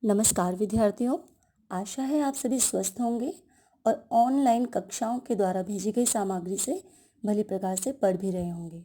नमस्कार विद्यार्थियों। आशा है आप सभी स्वस्थ होंगे और ऑनलाइन कक्षाओं के द्वारा भेजी गई सामग्री से भली प्रकार से पढ़ भी रहे होंगे।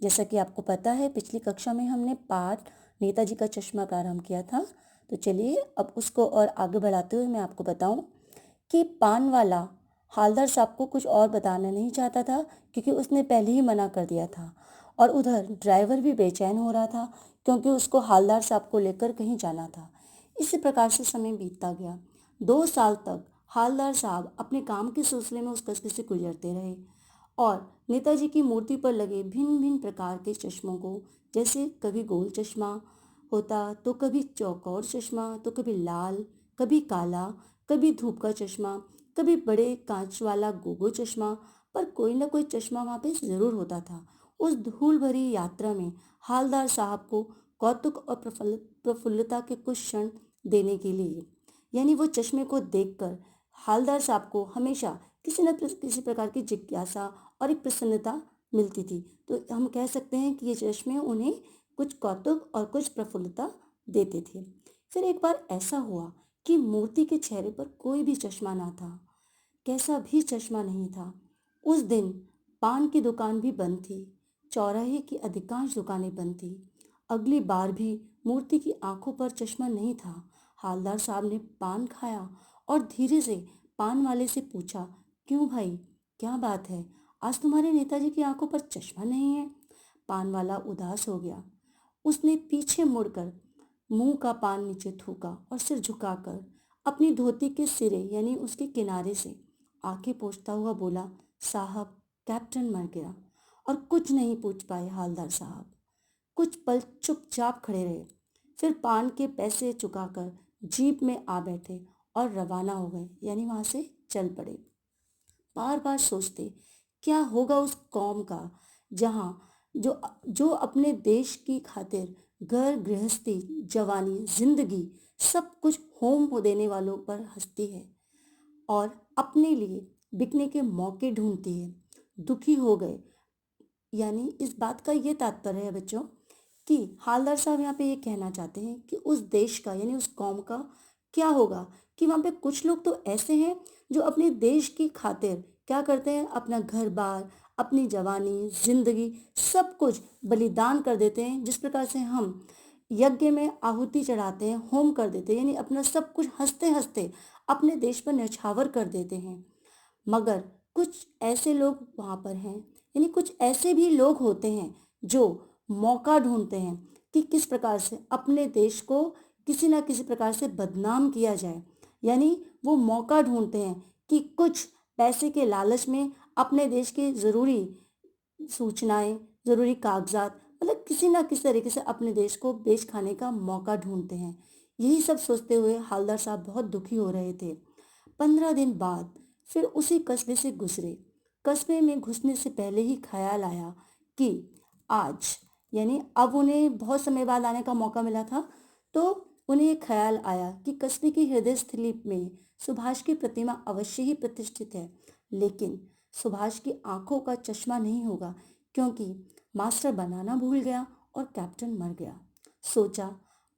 जैसा कि आपको पता है, पिछली कक्षा में हमने पाठ नेताजी का चश्मा प्रारंभ किया था। तो चलिए अब उसको और आगे बढ़ाते हुए मैं आपको बताऊं कि पान वाला हालदार साहब को कुछ और बताना नहीं चाहता था, क्योंकि उसने पहले ही मना कर दिया था। और उधर ड्राइवर भी बेचैन हो रहा था, क्योंकि उसको हालदार साहब को लेकर कहीं जाना था। इसी प्रकार से समय बीतता गया। 2 साल तक हालदार साहब अपने काम के सिलसिले में उस कस्बे से गुजरते रहे और नेताजी की मूर्ति पर लगे भिन्न भिन्न प्रकार के चश्मों को, जैसे कभी गोल चश्मा होता, तो कभी चौकोर चश्मा, तो कभी लाल, कभी काला, कभी धूप का चश्मा, कभी बड़े कांच वाला गोगो चश्मा, पर कोई ना कोई चश्मा वहां पे जरूर होता था। उस धूल भरी यात्रा में हालदार साहब को कौतुक और प्रफुल्लता के कुछ क्षण देने के लिए, यानी वो चश्मे को देखकर हालदार साहब को हमेशा किसी न किसी प्रकार की जिज्ञासा और एक प्रसन्नता मिलती थी। तो हम कह सकते हैं कि ये चश्मे उन्हें कुछ कौतुक और कुछ प्रफुल्लता देते थे। फिर एक बार ऐसा हुआ कि मूर्ति के चेहरे पर कोई भी चश्मा ना था, कैसा भी चश्मा नहीं था। उस दिन पान की दुकान भी बंद थी, चौराहे की अधिकांश दुकानें बंद थी। अगली बार भी मूर्ति की आंखों पर चश्मा नहीं था। हालदार साहब ने पान खाया और धीरे से पान वाले से पूछा, क्यों भाई, क्या बात है, आज तुम्हारे नेताजी की आंखों पर चश्मा नहीं है? पान वाला उदास हो गया। उसने पीछे मुड़कर मुंह का पान नीचे थूका और सिर झुकाकर अपनी धोती के सिरे यानी उसके किनारे से आंखें पोंछता हुआ बोला, साहब, कैप्टन मर गया। और कुछ नहीं पूछ पाए हालदार साहब। कुछ पल चुपचाप खड़े रहे, फिर पान के पैसे चुकाकर जीप में आ बैठे और रवाना हो गए, यानी वहां से चल पड़े। बार बार सोचते, क्या होगा उस कौम का जहां जो जो अपने देश की खातिर घर गृहस्थी, जवानी, जिंदगी सब कुछ होम हो देने वालों पर हंसती है और अपने लिए बिकने के मौके ढूंढती है। दुखी हो गए, यानी इस बात का ये तात्पर्य है बच्चों कि हालदार साहब यहाँ पे ये कहना चाहते हैं कि उस देश का यानी उस कौम का क्या होगा, कि वहाँ पे कुछ लोग तो ऐसे हैं जो अपने देश की खातिर क्या करते हैं, अपना घर बार, अपनी जवानी, जिंदगी सब कुछ बलिदान कर देते हैं। जिस प्रकार से हम यज्ञ में आहुति चढ़ाते हैं, होम कर देते हैं, यानी अपना सब कुछ हंसते हंसते अपने देश पर न्यौछावर कर देते हैं। मगर कुछ ऐसे लोग वहां पर हैं, यानी कुछ ऐसे भी लोग होते हैं जो मौका ढूंढते हैं कि किस प्रकार से अपने देश को किसी ना किसी प्रकार से बदनाम किया जाए। यानी वो मौका ढूंढते हैं कि कुछ पैसे के लालच में अपने देश के जरूरी सूचनाएं, जरूरी कागजात, मतलब किसी ना किसी तरीके से अपने देश को बेच खाने का मौका ढूंढते हैं। यही सब सोचते हुए हालदार साहब बहुत दुखी हो रहे थे। 15 दिन बाद फिर उसी कस्बे से गुजरे। कस्बे में घुसने से पहले ही ख्याल आया कि आज, यानी अब उन्हें बहुत समय बाद आने का मौका मिला था, तो उन्हें एक ख्याल आया कि कस्बे की हृदय स्थली में सुभाष की प्रतिमा अवश्य ही प्रतिष्ठित है, लेकिन सुभाष की आंखों का चश्मा नहीं होगा, क्योंकि मास्टर बनाना भूल गया और कैप्टन मर गया। सोचा,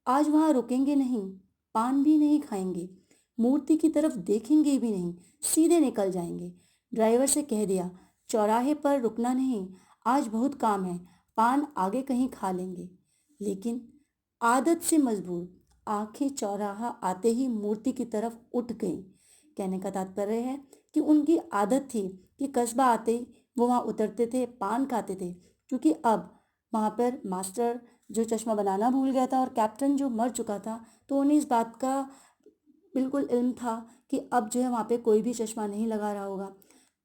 आज वहां रुकेंगे नहीं, पान भी नहीं खाएंगे, मूर्ति की तरफ देखेंगे भी नहीं, सीधे निकल जाएंगे। ड्राइवर से कह दिया, चौराहे पर रुकना नहीं, आज बहुत काम है, पान आगे कहीं खा लेंगे। लेकिन आदत से मजबूर आंखें चौराहा आते ही मूर्ति की तरफ उठ गईं। कहने का तात्पर्य है कि उनकी आदत थी कि कस्बा आते ही वो वहाँ उतरते थे, पान खाते थे, क्योंकि अब वहाँ पर मास्टर जो चश्मा बनाना भूल गया था और कैप्टन जो मर चुका था, तो उन्हें इस बात का बिल्कुल इल्म था कि अब जो है वहाँ पे कोई भी चश्मा नहीं लगा रहा होगा।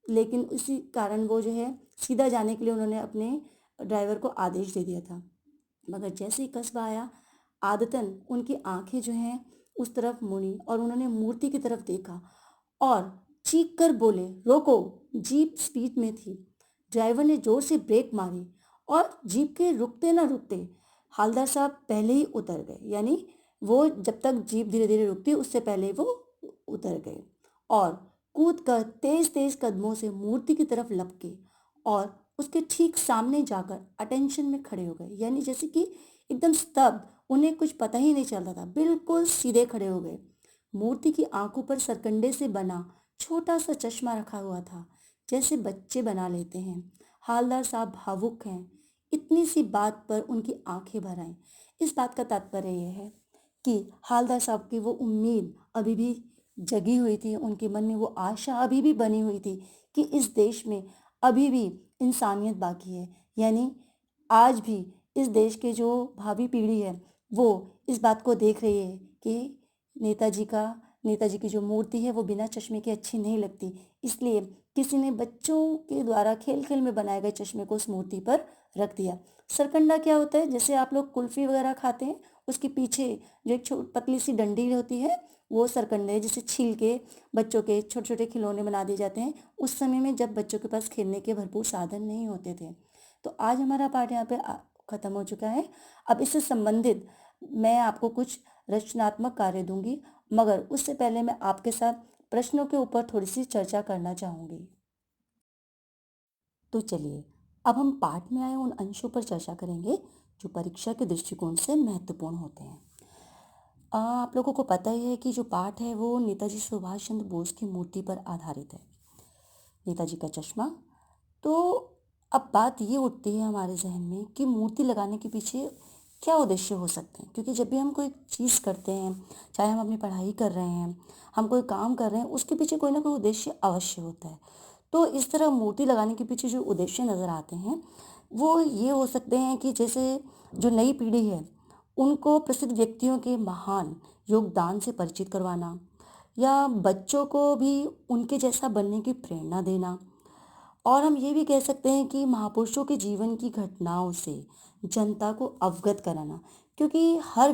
लेकिन इसी कारण वो जो है सीधा जाने के लिए उन्होंने अपने ड्राइवर को आदेश दे दिया था। मगर जैसे ही कस्बा आया, आदतन उनकी आंखें जो हैं उस तरफ मुड़ी और उन्होंने मूर्ति की तरफ देखा और चीख कर बोले, रोको। जीप स्पीड में थी। ड्राइवर ने जोर से ब्रेक मारी और जीप के रुकते ना रुकते हालदार साहब पहले ही उतर गए, यानी वो जब तक जीप धीरे धीरे रुकती उससे पहले वो उतर गए और कूद कर तेज तेज कदमों से मूर्ति की तरफ लपके और उसके ठीक सामने जाकर अटेंशन में खड़े हो गए, यानी जैसे कि एकदम स्तब्ध उन्हें कुछ पता ही नहीं चल रहा था, बिल्कुल सीधे खड़े हो गए। मूर्ति की आंखों पर सरकंडे से बना छोटा सा चश्मा रखा हुआ था, जैसे बच्चे बना लेते हैं। हालदार साहब भावुक हैं। इतनी सी बात पर उनकी आंखें भर आईं। इस बात का तात्पर्य यह है कि हालदार साहब की वो उम्मीद अभी भी जगी हुई थी, उनके मन में वो आशा अभी भी बनी हुई थी कि इस देश में अभी भी इंसानियत बाकी है। यानी आज भी इस देश के जो भावी पीढ़ी है वो इस बात को देख रही है कि नेताजी की जो मूर्ति है वो बिना चश्मे के अच्छी नहीं लगती, इसलिए किसी ने बच्चों के द्वारा खेल खेल में बनाए गए चश्मे को उस मूर्ति पर रख दिया। सरकंडा क्या होता है? जैसे आप लोग कुल्फी वगैरह खाते हैं, उसके पीछे जो एक पतली सी डंडी होती है वो सरकंडे है, जिसे छील के बच्चों के छोटे छोटे खिलौने बना दिए जाते हैं उस समय में जब बच्चों के पास खेलने के भरपूर साधन नहीं होते थे। तो आज हमारा पाठ यहाँ पे खत्म हो चुका है। अब इससे संबंधित मैं आपको कुछ रचनात्मक कार्य दूंगी, मगर उससे पहले मैं आपके साथ प्रश्नों के ऊपर थोड़ी सी चर्चा करना चाहूंगी। तो चलिए, अब हम पाठ में आए उन अंशों पर चर्चा करेंगे जो परीक्षा के दृष्टिकोण से महत्वपूर्ण होते हैं। आप लोगों को पता ही है कि जो पाठ है वो नेताजी सुभाष चंद्र बोस की मूर्ति पर आधारित है, नेताजी का चश्मा। तो अब बात ये उठती है हमारे जहन में कि मूर्ति लगाने के पीछे क्या उद्देश्य हो सकते हैं, क्योंकि जब भी हम कोई चीज़ करते हैं, चाहे हम अपनी पढ़ाई कर रहे हैं, हम कोई काम कर रहे हैं, उसके पीछे कोई ना कोई उद्देश्य अवश्य होता है। तो इस तरह मूर्ति लगाने के पीछे जो उद्देश्य नज़र आते हैं वो ये हो सकते हैं कि जैसे जो नई पीढ़ी है उनको प्रसिद्ध व्यक्तियों के महान योगदान से परिचित करवाना, या बच्चों को भी उनके जैसा बनने की प्रेरणा देना। और हम ये भी कह सकते हैं कि महापुरुषों के जीवन की घटनाओं से जनता को अवगत कराना, क्योंकि हर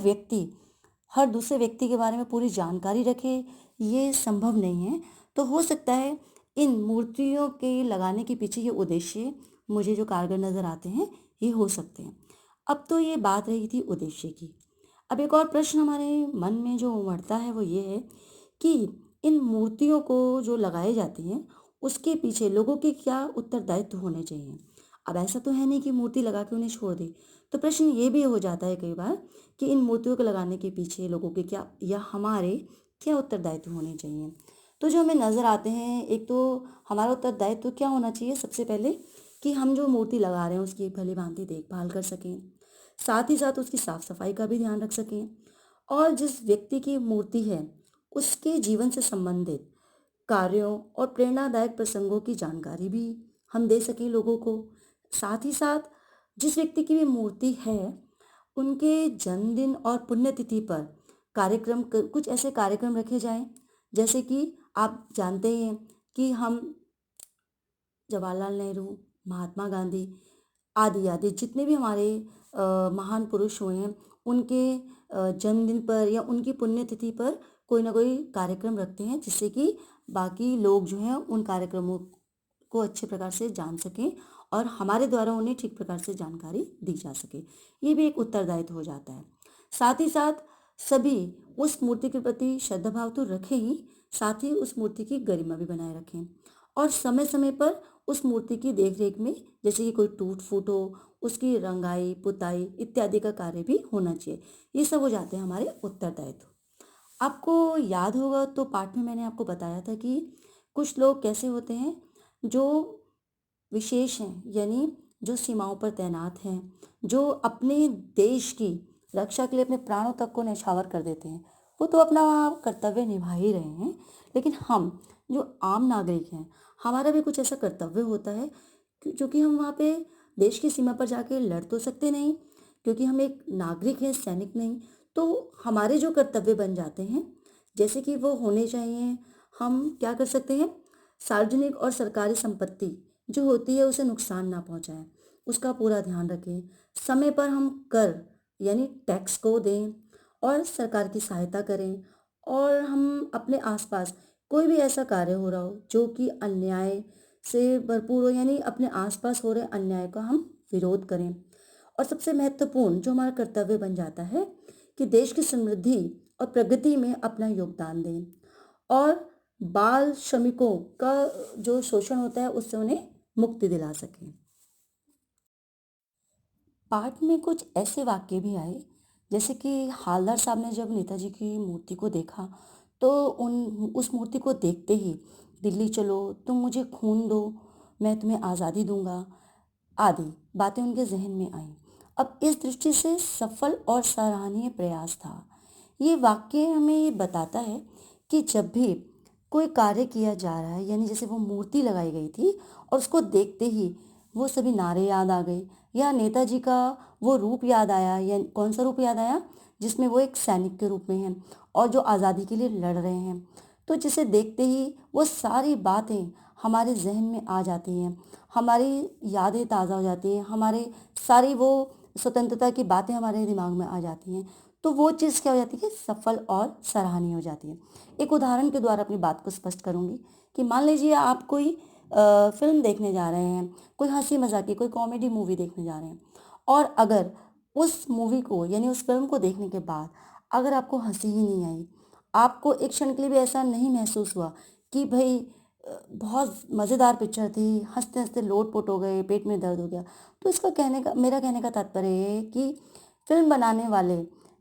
दूसरे व्यक्ति के बारे में पूरी जानकारी रखे ये संभव नहीं है। तो हो सकता है इन मूर्तियों के लगाने के पीछे ये उद्देश्य मुझे जो कारगर नज़र आते हैं ये हो सकते हैं। अब तो ये बात रही थी उद्देश्य की। अब एक और प्रश्न हमारे मन में जो उमड़ता है वो ये है कि इन मूर्तियों को जो लगाई जाती हैं उसके पीछे लोगों के क्या उत्तरदायित्व होने चाहिए। अब ऐसा तो है नहीं कि मूर्ति लगा के उन्हें छोड़ दे। तो प्रश्न ये भी हो जाता है कई बार कि इन मूर्तियों को लगाने के पीछे लोगों के क्या या हमारे क्या उत्तरदायित्व होने चाहिए। तो जो हमें नज़र आते हैं, एक तो हमारा उत्तरदायित्व क्या होना चाहिए, सबसे पहले कि हम जो मूर्ति लगा रहे हैं उसकी भली भांति देखभाल कर सकें, साथ ही साथ उसकी साफ सफाई का भी ध्यान रख सकें, और जिस व्यक्ति की मूर्ति है उसके जीवन से संबंधित कार्यों और प्रेरणादायक प्रसंगों की जानकारी भी हम दे सकें लोगों को। साथ ही साथ जिस व्यक्ति की भी मूर्ति है उनके जन्मदिन और पुण्यतिथि पर कुछ ऐसे कार्यक्रम रखे जाएं, जैसे कि आप जानते हैं कि हम जवाहरलाल नेहरू, महात्मा गांधी आदि आदि जितने भी हमारे महान पुरुष हुए हैं उनके जन्मदिन पर या उनकी पुण्यतिथि पर कोई ना कोई कार्यक्रम रखते हैं, जिससे कि बाकी लोग जो हैं उन कार्यक्रमों को अच्छे प्रकार से जान सकें और हमारे द्वारा उन्हें ठीक प्रकार से जानकारी दी जा सके। ये भी एक उत्तरदायित्व हो जाता है। साथ ही साथ सभी उस मूर्ति के प्रति श्रद्धा भाव तो रखें ही, साथ ही उस मूर्ति की गरिमा भी बनाए रखें, और समय समय पर उस मूर्ति की देखरेख में जैसे कि कोई टूट फूट हो उसकी रंगाई पुताई इत्यादि का कार्य भी होना चाहिए। ये सब हो जाते हैं हमारे उत्तरदायित्व। आपको याद होगा तो पाठ में मैंने आपको बताया था कि कुछ लोग कैसे होते हैं जो विशेष हैं, यानी जो सीमाओं पर तैनात हैं, जो अपने देश की रक्षा के लिए अपने प्राणों तक को न्यौछावर कर देते हैं। वो तो अपना कर्तव्य निभा ही रहे हैं, लेकिन हम जो आम नागरिक हैं हमारा भी कुछ ऐसा कर्तव्य होता है, क्योंकि हम वहाँ पे देश की सीमा पर जाके लड़ तो सकते नहीं, क्योंकि हम एक नागरिक हैं, सैनिक नहीं। तो हमारे जो कर्तव्य बन जाते हैं जैसे कि वो होने चाहिए, हम क्या कर सकते हैं, सार्वजनिक और सरकारी संपत्ति जो होती है उसे नुकसान ना पहुंचाएं, उसका पूरा ध्यान रखें, समय पर हम कर यानी टैक्स को दें और सरकार की सहायता करें, और हम अपने आसपास कोई भी ऐसा कार्य हो रहा हो जो कि अन्याय से भरपूर हो, यानी अपने आसपास हो रहे अन्याय का हम विरोध करें। और सबसे महत्वपूर्ण जो हमारा कर्तव्य बन जाता है कि देश की समृद्धि और प्रगति में अपना योगदान दें, और बाल श्रमिकों का जो शोषण होता है उससे उन्हें मुक्ति दिला सकें। पाठ में कुछ ऐसे वाक्य भी आए जैसे कि हालदार साहब ने जब नेताजी की मूर्ति को देखा तो उस मूर्ति को देखते ही दिल्ली चलो, तुम मुझे खून दो, मैं तुम्हें आज़ादी दूंगा आदि बातें उनके जहन में आईं। अब इस दृष्टि से सफल और सराहनीय प्रयास था। ये वाक्य हमें ये बताता है कि जब भी कोई कार्य किया जा रहा है, यानी जैसे वो मूर्ति लगाई गई थी और उसको देखते ही वो सभी नारे याद आ गए, या नेताजी का वो रूप याद आया, या कौन सा रूप याद आया जिसमें वो एक सैनिक के रूप में हैं और जो आज़ादी के लिए लड़ रहे हैं। तो जिसे देखते ही वो सारी बातें हमारे जहन में आ जाती हैं, हमारी यादें ताज़ा हो जाती हैं, हमारे सारी वो स्वतंत्रता की बातें हमारे दिमाग में आ जाती हैं। तो वो चीज़ क्या हो जाती है, सफल और सराहनीय हो जाती है। एक उदाहरण के द्वारा अपनी बात को स्पष्ट करूंगी कि मान लीजिए आप कोई फिल्म देखने जा रहे हैं, कोई हंसी मजाक की कोई कॉमेडी मूवी देखने जा रहे हैं, और अगर उस मूवी को यानी उस फिल्म को देखने के बाद अगर आपको हंसी ही नहीं आई, आपको एक क्षण के लिए भी ऐसा नहीं महसूस हुआ कि भाई बहुत मज़ेदार पिक्चर थी, हंसते हंसते लोटपोट हो गए, पेट में दर्द हो गया, तो इसका मेरा कहने का तात्पर्य ये है कि फिल्म बनाने वाले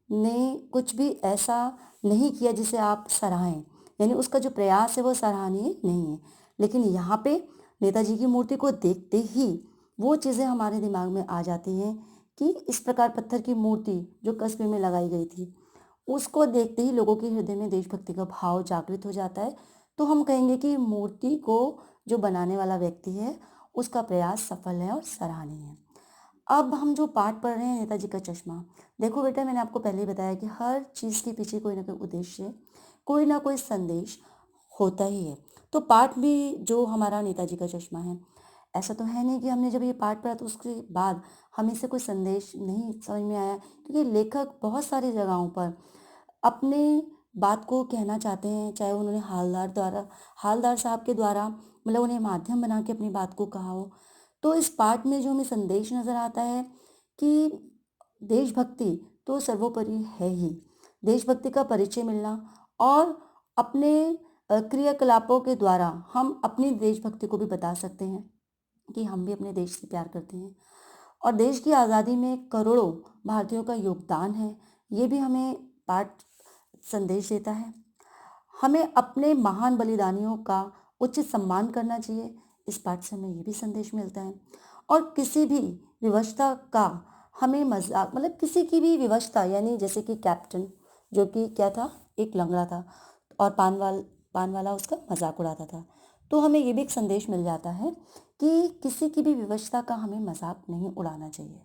ने कुछ भी ऐसा नहीं किया जिसे आप सराहें, यानी उसका जो प्रयास है वो सराहनीय नहीं है। लेकिन यहाँ पे नेताजी की मूर्ति को देखते ही वो चीज़ें हमारे दिमाग में आ जाती हैं कि इस प्रकार पत्थर की मूर्ति जो कस्बे में लगाई गई थी, उसको देखते ही लोगों के हृदय में देशभक्ति का भाव जागृत हो जाता है। तो हम कहेंगे कि मूर्ति को जो बनाने वाला व्यक्ति है उसका प्रयास सफल है और सराहनीय है। अब हम जो पाठ पढ़ रहे हैं नेताजी का चश्मा, देखो बेटा, मैंने आपको पहले ही बताया कि हर चीज़ के पीछे कोई ना कोई उद्देश्य, कोई ना कोई संदेश होता ही है। तो पाठ भी जो हमारा नेताजी का चश्मा है, ऐसा तो है नहीं कि हमने जब ये पाठ पढ़ा तो उसके बाद हमें से कोई संदेश नहीं समझ में आया, क्योंकि लेखक बहुत सारी जगहों पर अपने बात को कहना चाहते हैं, चाहे उन्होंने हालदार साहब के द्वारा मतलब उन्हें माध्यम बना के अपनी बात को कहा हो। तो इस पाठ में जो हमें संदेश नज़र आता है कि देशभक्ति तो सर्वोपरि है ही। देशभक्ति का परिचय मिलना और अपने क्रियाकलापों के द्वारा हम अपनी देशभक्ति को भी बता सकते हैं कि हम भी अपने देश से प्यार करते हैं और देश की आज़ादी में करोड़ों भारतीयों का योगदान है। ये भी हमें पाठ संदेश देता है। हमें अपने महान बलिदानियों का उचित सम्मान करना चाहिए, इस पाठ से हमें ये भी संदेश मिलता है। और किसी भी विवशता का हमें मजाक मतलब किसी की भी विवशता, यानी जैसे कि कैप्टन जो कि क्या था, एक लंगड़ा था और पान वाला उसका मजाक उड़ाता था, तो हमें ये भी एक संदेश मिल जाता है कि किसी की भी विवशता का हमें मजाक नहीं उड़ाना चाहिए।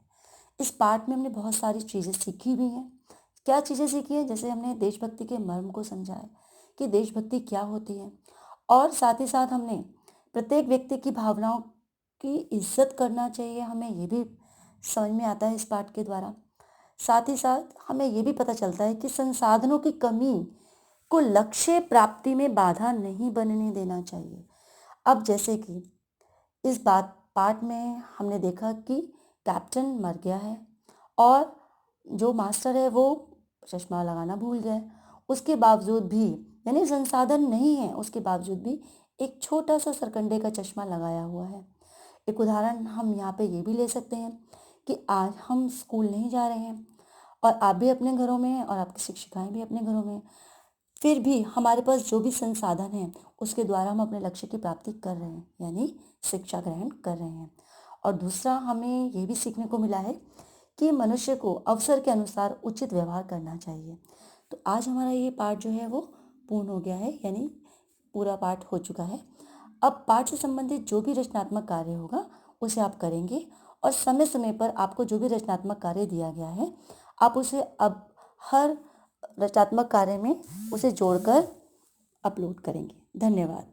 इस पाठ में हमने बहुत सारी चीज़ें सीखी भी हैं। क्या चीज़ें सीखी हैं, जैसे हमने देशभक्ति के मर्म को समझा है कि देशभक्ति क्या होती है, और साथ ही साथ हमने प्रत्येक व्यक्ति की भावनाओं की इज्जत करना चाहिए, हमें ये भी समझ में आता है इस पाठ के द्वारा। साथ ही साथ हमें ये भी पता चलता है कि संसाधनों की कमी को लक्ष्य प्राप्ति में बाधा नहीं बनने देना चाहिए। अब जैसे कि इस बात पाठ में हमने देखा कि कैप्टन मर गया है और जो मास्टर है वो चश्मा लगाना भूल गए, उसके बावजूद भी यानी संसाधन नहीं है उसके बावजूद भी एक छोटा सा सरकंडे का चश्मा लगाया हुआ है। एक उदाहरण हम यहाँ पे ये भी ले सकते हैं कि आज हम स्कूल नहीं जा रहे हैं और आप भी अपने घरों में हैं और आपकी शिक्षिकाएं भी अपने घरों में हैं, फिर भी हमारे पास जो भी संसाधन है उसके द्वारा हम अपने लक्ष्य की प्राप्ति कर रहे हैं, यानी शिक्षा ग्रहण कर रहे हैं। और दूसरा हमें ये भी सीखने को मिला है कि मनुष्य को अवसर के अनुसार उचित व्यवहार करना चाहिए। तो आज हमारा ये पाठ जो है वो पूर्ण हो गया है, यानी पूरा पाठ हो चुका है। अब पाठ से संबंधित जो भी रचनात्मक कार्य होगा उसे आप करेंगे और समय समय पर आपको जो भी रचनात्मक कार्य दिया गया है आप उसे अब हर रचनात्मक कार्य में उसे जोड़कर अपलोड करेंगे। धन्यवाद।